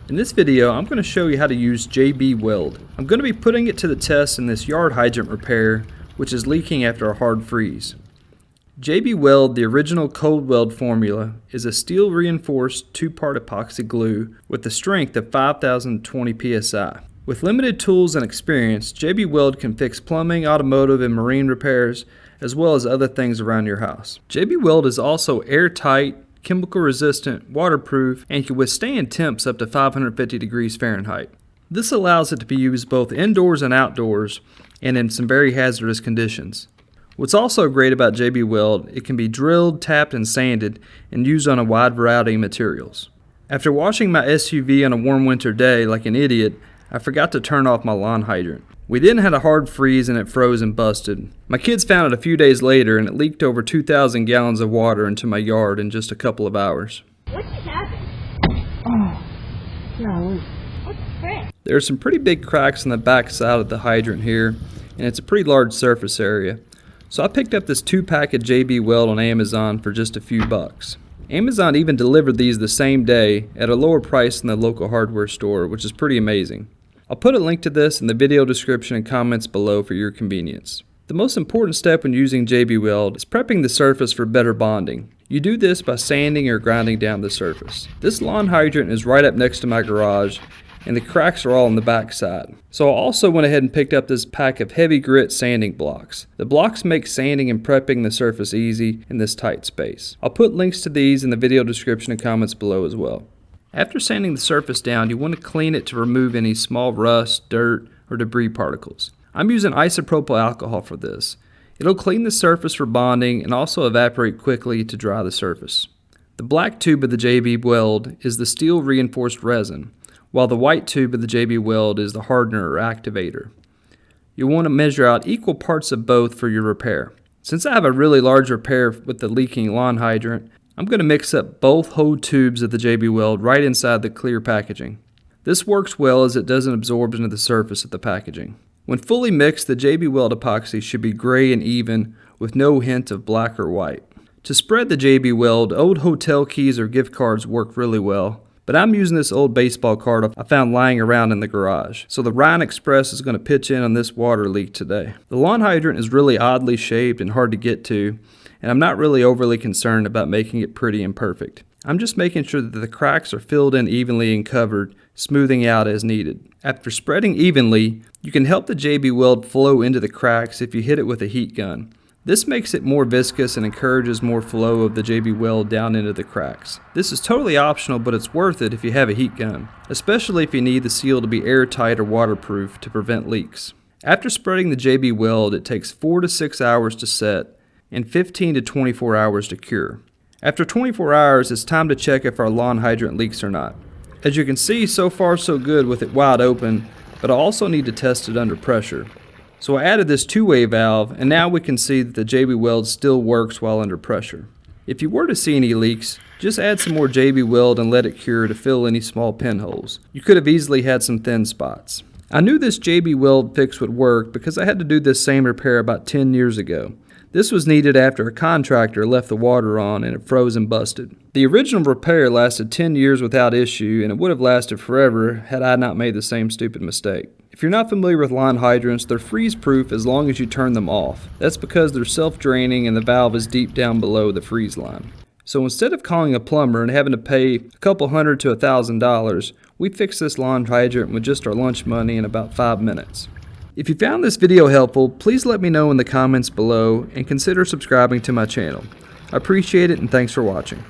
In this video, I'm going to show you how to use JB Weld. I'm going to be putting it to the test in this yard hydrant repair, which is leaking after a hard freeze. JB Weld, the original cold weld formula, is a steel reinforced 2-part epoxy glue with a strength of 5020 psi. With limited tools and experience, JB Weld can fix plumbing, automotive, and marine repairs, as well as other things around your house. JB Weld is also airtight, chemical resistant, waterproof, and can withstand temps up to 550 degrees Fahrenheit. This allows it to be used both indoors and outdoors, and in some very hazardous conditions. What's also great about JB Weld, it can be drilled, tapped, and sanded, and used on a wide variety of materials. After washing my SUV on a warm winter day like an idiot, I forgot to turn off my lawn hydrant. We then had a hard freeze and it froze and busted. My kids found it a few days later and it leaked over 2,000 gallons of water into my yard in just a couple of hours. What just happened? Oh, no. What's the crack? There are some pretty big cracks on the back side of the hydrant here, and it's a pretty large surface area. So I picked up this 2-pack of JB Weld on Amazon for just a few bucks. Amazon even delivered these the same day at a lower price than the local hardware store, which is pretty amazing. I'll put a link to this in the video description and comments below for your convenience. The most important step when using JB Weld is prepping the surface for better bonding. You do this by sanding or grinding down the surface. This lawn hydrant is right up next to my garage, and the cracks are all on the back side. So I also went ahead and picked up this pack of heavy grit sanding blocks. The blocks make sanding and prepping the surface easy in this tight space. I'll put links to these in the video description and comments below as well. After sanding the surface down, you want to clean it to remove any small rust, dirt, or debris particles. I'm using isopropyl alcohol for this. It'll clean the surface for bonding and also evaporate quickly to dry the surface. The black tube of the JB Weld is the steel reinforced resin, while the white tube of the JB Weld is the hardener or activator. You'll want to measure out equal parts of both for your repair. Since I have a really large repair with the leaking lawn hydrant, I'm going to mix up both whole tubes of the JB Weld right inside the clear packaging. This works well as it doesn't absorb into the surface of the packaging. When fully mixed, the JB Weld epoxy should be gray and even with no hint of black or white. To spread the JB Weld, old hotel keys or gift cards work really well, but I'm using this old baseball card I found lying around in the garage. So the Ryan Express is going to pitch in on this water leak today. The lawn hydrant is really oddly shaped and hard to get to, and I'm not really overly concerned about making it pretty and perfect. I'm just making sure that the cracks are filled in evenly and covered, smoothing out as needed. After spreading evenly, you can help the JB Weld flow into the cracks if you hit it with a heat gun. This makes it more viscous and encourages more flow of the JB Weld down into the cracks. This is totally optional, but it's worth it if you have a heat gun, especially if you need the seal to be airtight or waterproof to prevent leaks. After spreading the JB Weld, it takes 4 to 6 hours to set and 15 to 24 hours to cure. After 24 hours, it's time to check if our lawn hydrant leaks or not. As you can see, so far so good with it wide open, but I also need to test it under pressure. So I added this 2-way valve, and now we can see that the JB Weld still works while under pressure. If you were to see any leaks, just add some more JB Weld and let it cure to fill any small pinholes. You could have easily had some thin spots. I knew this JB Weld fix would work because I had to do this same repair about 10 years ago. This was needed after a contractor left the water on and it froze and busted. The original repair lasted 10 years without issue, and it would have lasted forever had I not made the same stupid mistake. If you're not familiar with lawn hydrants, they're freeze-proof as long as you turn them off. That's because they're self-draining and the valve is deep down below the freeze line. So instead of calling a plumber and having to pay a couple $100 to $1,000, we fixed this lawn hydrant with just our lunch money in about 5 minutes. If you found this video helpful, please let me know in the comments below and consider subscribing to my channel. I appreciate it and thanks for watching.